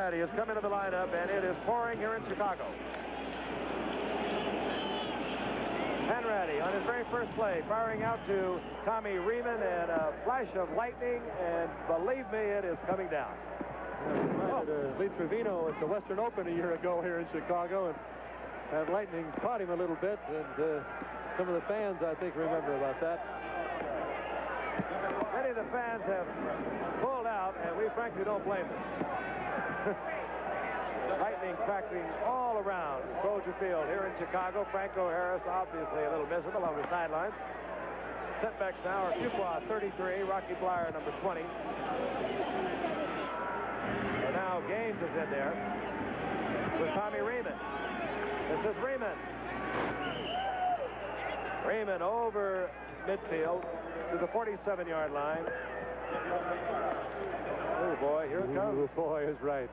Hanratty has come into the lineup, and it is pouring here in Chicago. Hanratty on his very first play, firing out to Tommy Riemann, and a flash of lightning, and believe me, it is coming down. Lee Trevino at the Western Open a year ago here in Chicago, and that lightning caught him a little bit, and some of the fans, I think, remember about that. Many of the fans have pulled out, and we frankly don't blame them. Lightning cracking all around Soldier Field here in Chicago. Franco Harris obviously a little miserable on the sidelines. Setbacks now are Fuqua 33, Rocky Blyer number 20. And now Gaines is in there with Tommy Riemann. This is Riemann. Riemann over midfield to the 47-yard line. Oh, boy, here it comes. Oh, boy is right.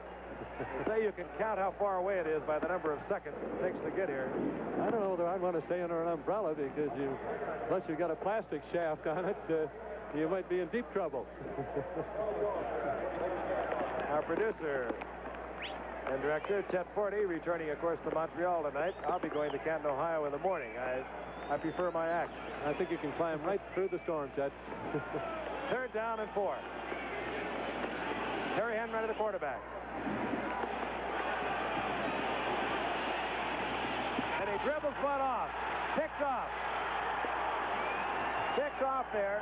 Say you can count how far away it is by the number of seconds it takes to get here. I don't know whether I'd want to stay under an umbrella, because unless you've got a plastic shaft on it, you might be in deep trouble. Our producer and director, Chet Forty, returning, of course, to Montreal tonight. I'll be going to Canton, Ohio in the morning. I prefer my act. I think you can climb right through the storm, Chet. 3rd down and 4. Terry Hanratty, the quarterback. And he dribbles one off. Picked off. Picked off there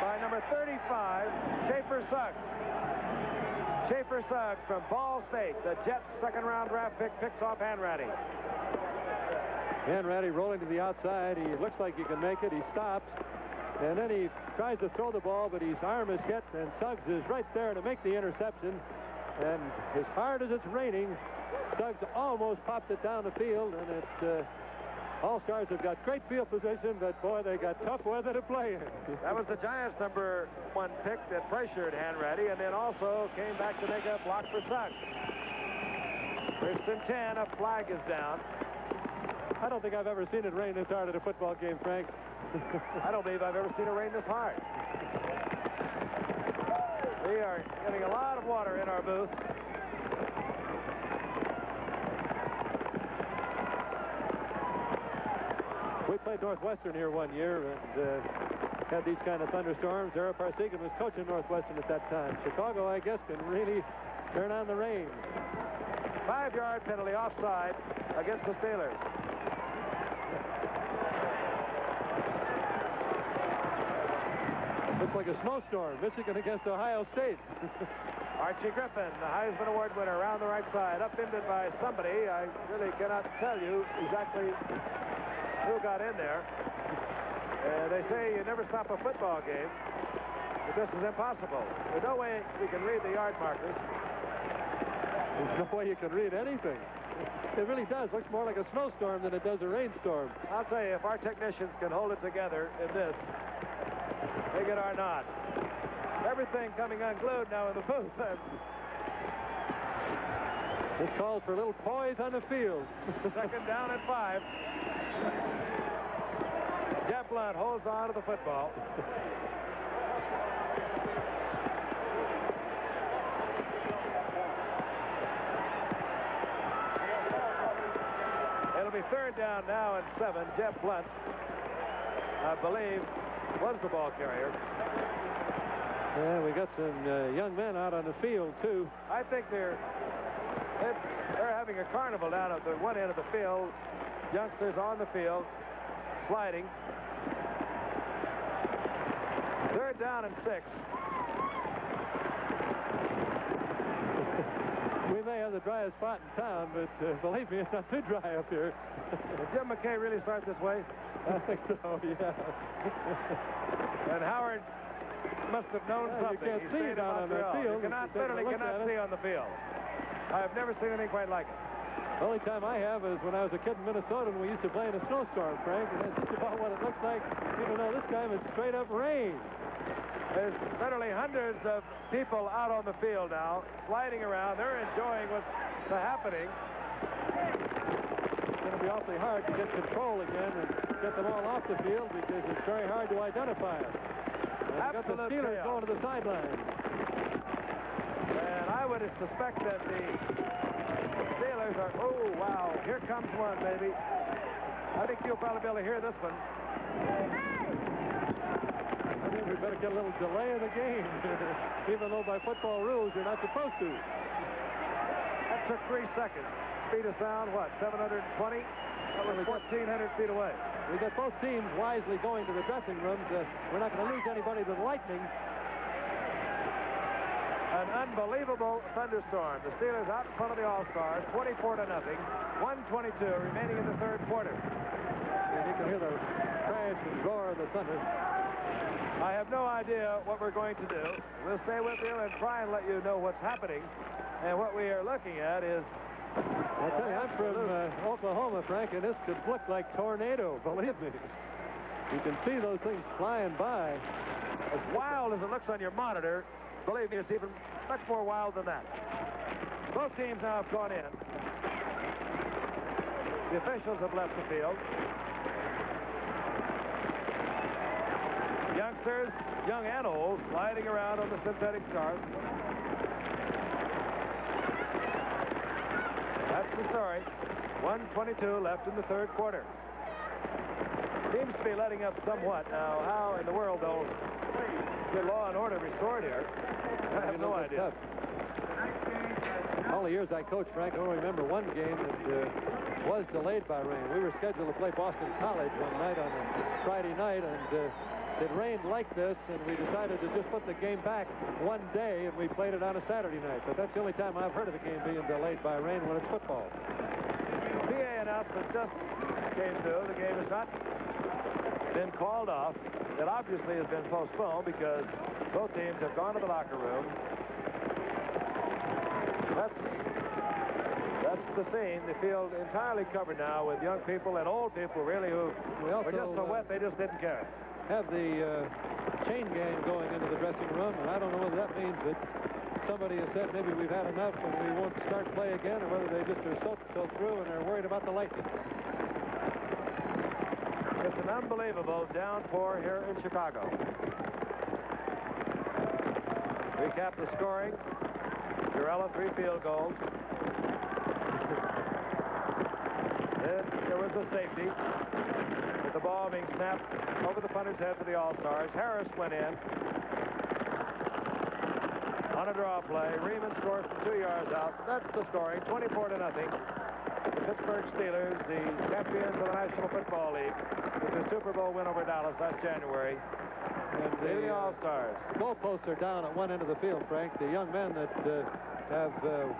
by number 35, Schaefer Suggs. Schaefer Suggs from Ball State, the Jets' second-round draft pick, picks off Hanratty. Hanratty rolling to the outside. He looks like he can make it. He stops. And then he tries to throw the ball, but his arm is hit, and Suggs is right there to make the interception. And as hard as it's raining, Suggs almost popped it down the field, and All-Stars have got great field position, but boy, they got tough weather to play in. That was the Giants' number 1 pick that pressured Hanratty, and then also came back to make a block for Suggs. 1st and 10, a flag is down. I don't think I've ever seen it rain this hard at a football game, Frank. I don't believe I've ever seen it rain this hard. We are getting a lot of water in our booth. We played Northwestern here one year and had these kind of thunderstorms. Ara Parsegan was coaching Northwestern at that time. Chicago, I guess, can really turn on the rain. 5-yard penalty offside against the Steelers. Looks like a snowstorm. Michigan against Ohio State. Archie Griffin, the Heisman Award winner, around the right side, upended by somebody. I really cannot tell you exactly who got in there. They say you never stop a football game, but this is impossible. There's no way we can read the yard markers. There's no way you can read anything. It really does. Looks more like a snowstorm than it does a rainstorm. I'll tell you, if our technicians can hold it together in this, they get our nod. Everything coming unglued now in the booth. This calls for a little poise on the field. 2nd down and 5. Jeff Blunt holds on to the football. It'll be 3rd down now and 7. Jeff Blunt, I believe, was the ball carrier. Yeah, we got some young men out on the field, too. I think they're having a carnival down at the one end of the field. Youngsters on the field, sliding. 3rd down and 6. We may have the driest spot in town, but believe me, it's not too dry up here. Did Jim McKay really start this way? I think so, yeah. And Howard must have known something. You can't see down on the field. You literally cannot see on the field. I have never seen anything quite like it. The only time I have is when I was a kid in Minnesota and we used to play in a snowstorm, Frank, and that's just about what it looks like. Even though this time it's straight up rain. There's literally hundreds of people out on the field now, sliding around. They're enjoying what's happening. It's going to be awfully hard to get control again and get them all off the field because it's very hard to identify them. And got the Steelers going to the sideline. And I would suspect that the Steelers are... Oh, wow. Here comes one, maybe. I think you'll probably be able to hear this one. I think we better get a little delay in the game, even though by football rules you're not supposed to. That took 3 seconds. Speed of sound, what, 720? That was 1,400 feet away. We got both teams wisely going to the dressing rooms. We're not going to lose anybody to the lightning. An unbelievable thunderstorm. The Steelers out in front of the All-Stars, 24-0. 1:22 remaining in the third quarter. And you can hear the crash and roar of the thunder. I have no idea what we're going to do. We'll stay with you and try and let you know what's happening. And what we are looking at is... I tell you, I'm from Oklahoma, Frank, and this could look like tornado, believe me. You can see those things flying by. As wild as it looks on your monitor, believe me, it's even much more wild than that. Both teams now have gone in. The officials have left the field. Youngsters, young and old, sliding around on the synthetic cars. That's the story. 1:22 left in the third quarter. Seems to be letting up somewhat. Now, how in the world, though, get law and order restored here? I have no idea. All the years I coached, Frank, I only remember one game that was delayed by rain. We were scheduled to play Boston College one night on a Friday night, and it rained like this, and we decided to just put the game back one day, and we played it on a Saturday night. But that's the only time I've heard of a game being delayed by rain when it's football. PA announcement just came through. The game has not been called off. It obviously has been postponed because both teams have gone to the locker room. That's the scene. The field entirely covered now with young people and old people, really, who were just so wet they just didn't care. Have the chain gang going into the dressing room, and I don't know whether that means that somebody has said maybe we've had enough and we won't start play again, or whether they just are so through and are worried about the lightning. It's an unbelievable downpour here in Chicago. Recap the scoring. Urella, 3 field goals. Then there was a safety. The ball being snapped over the punter's head for the All-Stars. Harris went in on a draw play. Riemann scores from 2 yards out. That's the scoring, 24-0. The Pittsburgh Steelers, the champions of the National Football League, with the Super Bowl win over Dallas last January. And the All-Stars. Goalposts are down at one end of the field, Frank. The young men that have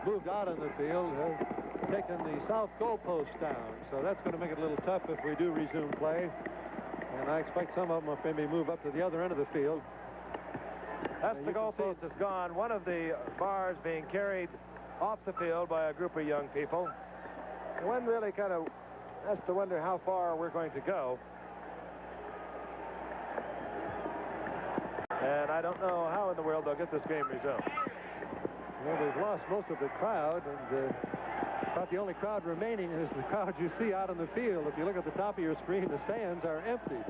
moved out on the field have taken the south goalpost down. So that's going to make it a little tough if we do resume play. And I expect some of them will maybe move up to the other end of the field. That's the goalpost is gone. One of the bars being carried off the field by a group of young people. One really kind of has to wonder how far we're going to go. And I don't know how in the world they'll get this game resumed. Well, we've lost most of the crowd, and about the only crowd remaining is the crowd you see out on the field. If you look at the top of your screen, the stands are empty.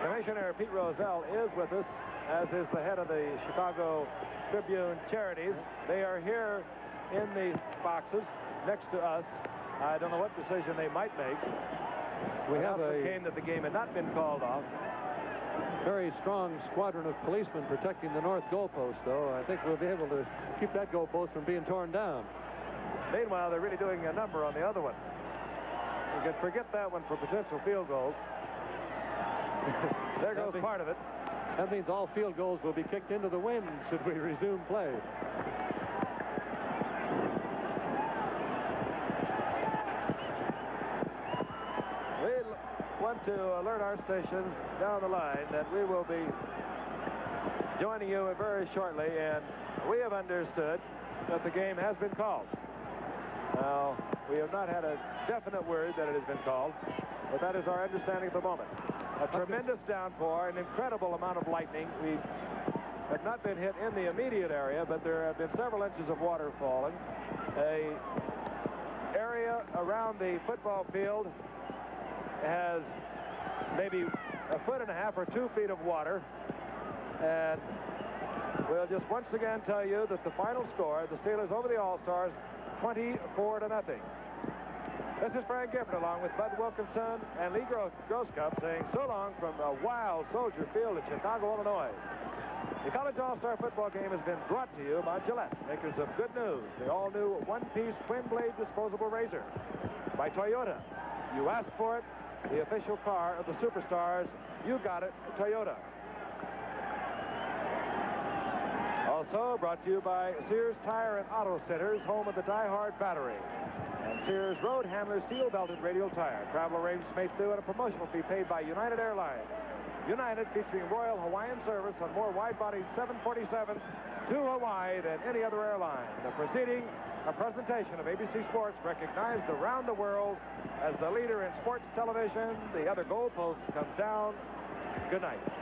Commissioner Pete Rozelle is with us, as is the head of the Chicago Tribune Charities. They are here in the boxes next to us. I don't know what decision they might make. We have a game that the game had not been called off. Very strong squadron of policemen protecting the north goalpost, though. I think we'll be able to keep that goalpost from being torn down. Meanwhile, they're really doing a number on the other one. You can forget that one for potential field goals. There goes part of it. That means all field goals will be kicked into the wind should we resume play. We want to alert our stations down the line that we will be joining you very shortly, and we have understood that the game has been called. Now, we have not had a definite word that it has been called, but that is our understanding at the moment. A tremendous downpour, an incredible amount of lightning. We have not been hit in the immediate area, but there have been several inches of water falling. A area around the football field has maybe 1.5 or 2 feet of water. And we'll just once again tell you that the final score, the Steelers over the All-Stars, 24-0. This is Frank Gifford along with Bud Wilkinson and Lee Grosskopf saying so long from the Wild Soldier Field in Chicago, Illinois. The College All-Star football game has been brought to you by Gillette, makers of good news, the all-new one-piece twin-blade disposable razor. By Toyota. You asked for it, the official car of the Superstars. You got it, Toyota. Also brought to you by Sears Tire and Auto Centers, home of the Die-Hard Battery. And Sears Road Handler steel-belted radial tire. Travel arrangements made through at a promotional fee paid by United Airlines. United featuring Royal Hawaiian service on more wide-body 747s to Hawaii than any other airline. The proceeding, a presentation of ABC Sports, recognized around the world as the leader in sports television. The other goalpost comes down. Good night.